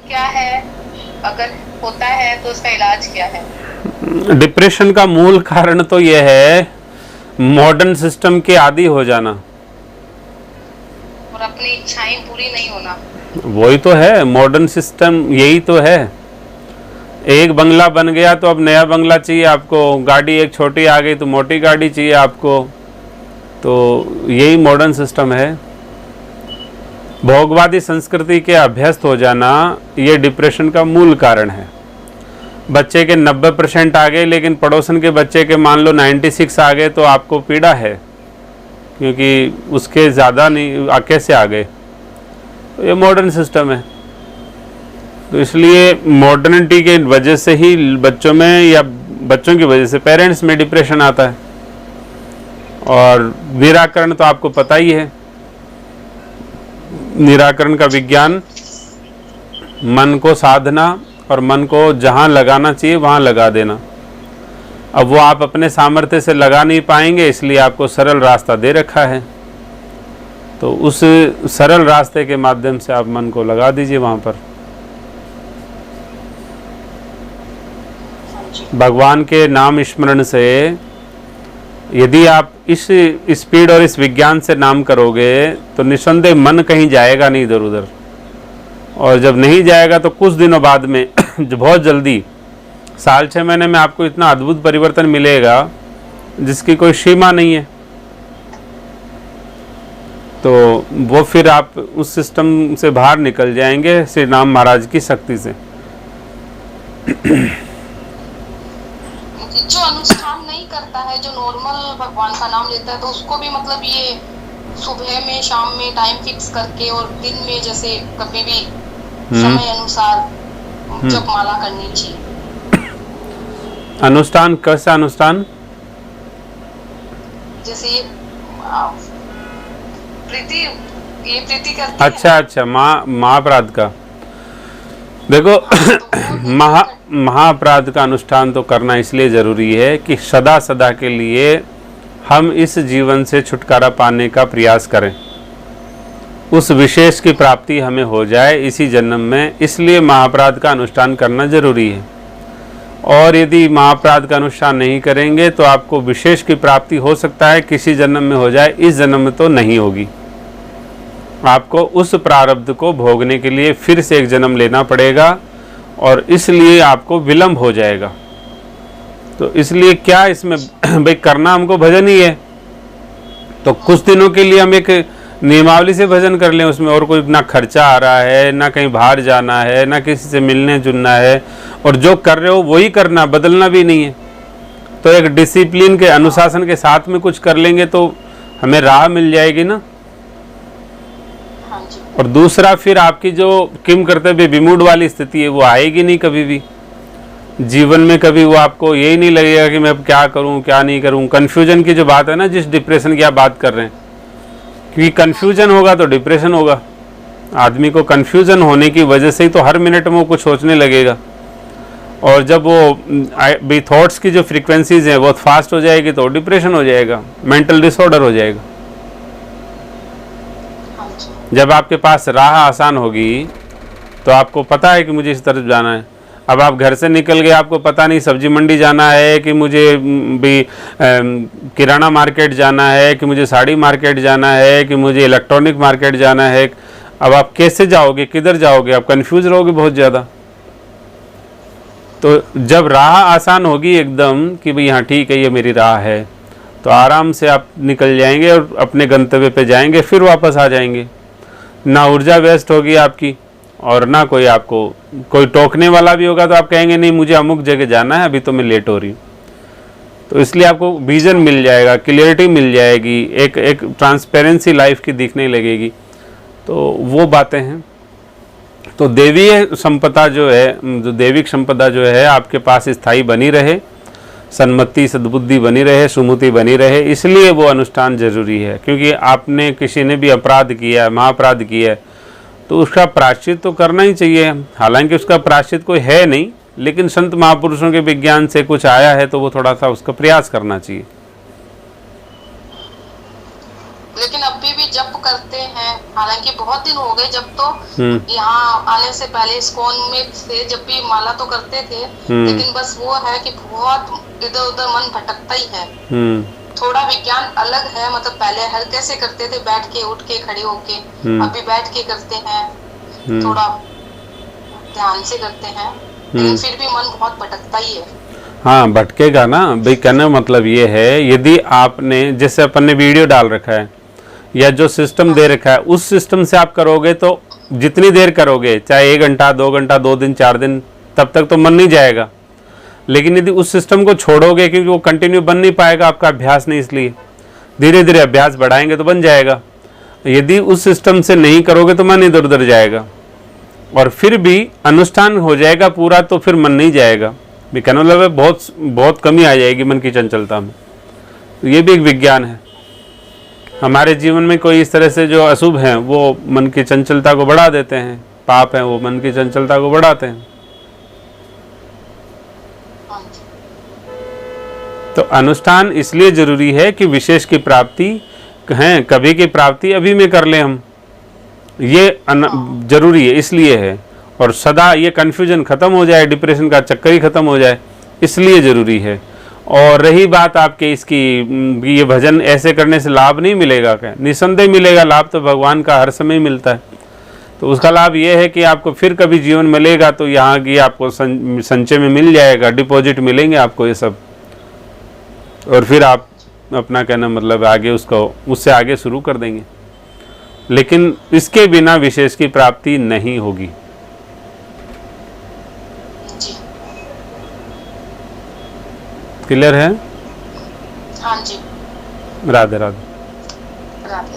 क्या है, अगर होता है तो उसका इलाज क्या है? डिप्रेशन का मूल कारण तो यह है मॉडर्न सिस्टम के आदी हो जाना। और अपनी इच्छाएं पूरी नहीं होना। वही तो है मॉडर्न सिस्टम, यही तो है। एक बंगला बन गया तो अब नया बंगला चाहिए आपको, गाड़ी एक छोटी आ गई तो मोटी गाड़ी चाहिए आपको। तो यही मॉडर्न सिस्टम है। भोगवादी संस्कृति के अभ्यस्त हो जाना ये डिप्रेशन का मूल कारण है। बच्चे के 90% आ गए लेकिन पड़ोसन के बच्चे के मान लो 96 आ गए तो आपको पीड़ा है, क्योंकि उसके ज़्यादा नहीं कैसे आ गए। तो ये मॉडर्न सिस्टम है। तो इसलिए मॉडर्निटी के वजह से ही बच्चों में या बच्चों की वजह से पेरेंट्स में डिप्रेशन आता है। और निराकरण तो आपको पता ही है, निराकरण का विज्ञान मन को साधना और मन को जहाँ लगाना चाहिए वहाँ लगा देना। अब वो आप अपने सामर्थ्य से लगा नहीं पाएंगे, इसलिए आपको सरल रास्ता दे रखा है। तो उस सरल रास्ते के माध्यम से आप मन को लगा दीजिए वहाँ पर। भगवान के नाम स्मरण से यदि आप इस स्पीड और इस विज्ञान से नाम करोगे तो निस्संदेह मन कहीं जाएगा नहीं इधर उधर। और जब नहीं जाएगा तो कुछ दिनों बाद में बहुत जल्दी साल 6 महीने में आपको इतना अद्भुत परिवर्तन मिलेगा जिसकी कोई सीमा नहीं है। तो वो फिर आप उस सिस्टम से बाहर निकल जाएंगे श्री राम महाराज की शक्ति से। जो अनुष्ठान नहीं करता है, जो नॉर्मल भगवान का नाम लेता है, तो उसको भी मतलब ये सुबह में शाम में टाइम फिक्स करके और दिन में जैसे कभी भी समय अनुसार जपमाला करनी चाहिए। अनुष्ठान कैसा अनुष्ठान? जैसे ये प्रीति करती अच्छा महाअपराध का। देखो महाअपराध का अनुष्ठान तो करना इसलिए ज़रूरी है कि सदा सदा के लिए हम इस जीवन से छुटकारा पाने का प्रयास करें, उस विशेष की प्राप्ति हमें हो जाए इसी जन्म में। इसलिए महाअपराध का अनुष्ठान करना ज़रूरी है। और यदि महाअपराध का अनुष्ठान नहीं करेंगे तो आपको विशेष की प्राप्ति हो सकता है किसी जन्म में हो जाए, इस जन्म में तो नहीं होगी। आपको उस प्रारब्ध को भोगने के लिए फिर से एक जन्म लेना पड़ेगा और इसलिए आपको विलंब हो जाएगा। तो इसलिए क्या इसमें भाई करना हमको भजन ही है, तो कुछ दिनों के लिए हम एक नियमावली से भजन कर लें, उसमें और कोई ना खर्चा आ रहा है, ना कहीं बाहर जाना है, ना किसी से मिलने जुलना है, और जो कर रहे हो वही करना, बदलना भी नहीं है। तो एक डिसिप्लिन के अनुशासन के साथ में कुछ कर लेंगे तो हमें राह मिल जाएगी ना। और दूसरा फिर आपकी जो किम कर्तव्य विमूढ़ वाली स्थिति है वो आएगी नहीं कभी भी जीवन में। कभी वो आपको यही नहीं लगेगा कि मैं अब क्या करूं क्या नहीं करूं। कन्फ्यूजन की जो बात है ना, जिस डिप्रेशन की आप बात कर रहे हैं, क्योंकि कन्फ्यूजन होगा तो डिप्रेशन होगा। आदमी को कन्फ्यूजन होने की वजह से ही तो हर मिनट में वो कुछ सोचने लगेगा। और जब वो थॉट्स की जो फ्रीक्वेंसीज हैं बहुत फास्ट हो जाएगी तो डिप्रेशन हो जाएगा, मेंटल डिसऑर्डर हो जाएगा। जब आपके पास राह आसान होगी तो आपको पता है कि मुझे इस तरफ जाना है। अब आप घर से निकल गए, आपको पता नहीं सब्जी मंडी जाना है कि मुझे भी किराना मार्केट जाना है, कि मुझे साड़ी मार्केट जाना है, कि मुझे इलेक्ट्रॉनिक मार्केट जाना है। अब आप कैसे जाओगे, किधर जाओगे? आप कंफ्यूज रहोगे बहुत ज़्यादा। तो जब राह आसान होगी एकदम कि भाई हाँ ठीक है ये मेरी राह है, तो आराम से आप निकल जाएंगे और अपने गंतव्य पे जाएंगे, फिर वापस आ जाएंगे। ना ऊर्जा वेस्ट होगी आपकी और ना कोई आपको कोई टोकने वाला भी होगा तो आप कहेंगे नहीं मुझे अमुक जगह जाना है, अभी तो मैं लेट हो रही हूँ। तो इसलिए आपको विजन मिल जाएगा, क्लियरिटी मिल जाएगी, एक ट्रांसपेरेंसी लाइफ की दिखने लगेगी। तो वो बातें हैं। तो देवीय संपदा जो है, जो दैविक संपदा जो है आपके पास स्थायी बनी रहे, सन्मति सद्बुद्धि बनी रहे, सुमति बनी रहे, इसलिए वो अनुष्ठान जरूरी है। क्योंकि आपने किसी ने भी अपराध किया है, महाअपराध किया है, तो उसका प्रायश्चित तो करना ही चाहिए। हालांकि उसका प्रायश्चित कोई है नहीं, लेकिन संत महापुरुषों के विज्ञान से कुछ आया है तो वो थोड़ा सा उसका प्रयास करना चाहिए। लेकिन अभी भी जप करते हैं, हालांकि बहुत दिन हो गए जब तो हम्म यहाँ आने से पहले इस्कॉन में थे, जब भी माला तो करते थे, लेकिन बस वो है कि बहुत इधर उधर मन भटकता ही है। हम्म थोड़ा विज्ञान अलग है, मतलब पहले हल्के से करते थे, बैठ के उठ के खड़े होके, अभी बैठ के करते हैं, थोड़ा ध्यान से करते हैं, लेकिन फिर भी मन बहुत भटकता ही है। हाँ, भटकेगा ना भाई। कहने का मतलब ये है, यदि आपने जैसे अपन ने वीडियो डाल रखा है या जो सिस्टम दे रखा है, उस सिस्टम से आप करोगे तो जितनी देर करोगे, चाहे 1 घंटा 2 घंटा 2 दिन 4 दिन, तब तक तो मन नहीं जाएगा। लेकिन यदि उस सिस्टम को छोड़ोगे, क्योंकि वो कंटिन्यू बन नहीं पाएगा, आपका अभ्यास नहीं, इसलिए धीरे धीरे अभ्यास बढ़ाएंगे तो बन जाएगा। यदि उस सिस्टम से नहीं करोगे तो मन इधर उधर जाएगा, और फिर भी अनुष्ठान हो जाएगा पूरा तो फिर मन नहीं जाएगा। भी कहने मतलब है बहुत बहुत कमी आ जाएगी मन की चंचलता में। तो ये भी एक विज्ञान है। हमारे जीवन में कोई इस तरह से जो अशुभ हैं वो मन की चंचलता को बढ़ा देते हैं, पाप हैं वो मन की चंचलता को बढ़ाते हैं। तो अनुष्ठान इसलिए जरूरी है कि विशेष की प्राप्ति है, कभी की प्राप्ति अभी में कर लें हम, ये जरूरी है, इसलिए है। और सदा ये कन्फ्यूजन खत्म हो जाए, डिप्रेशन का चक्कर ही खत्म हो जाए, इसलिए जरूरी है। और रही बात आपके इसकी, ये भजन ऐसे करने से लाभ नहीं मिलेगा क्या? निसंदेह मिलेगा लाभ, तो भगवान का हर समय मिलता है। तो उसका लाभ ये है कि आपको फिर कभी जीवन मिलेगा तो यहाँ की आपको संचय में मिल जाएगा, डिपॉजिट मिलेंगे आपको ये सब, और फिर आप अपना कहना मतलब आगे उसको उससे आगे शुरू कर देंगे। लेकिन इसके बिना विशेष की प्राप्ति नहीं होगी। क्लियर है? हाँ जी। राधे राधे। राधे।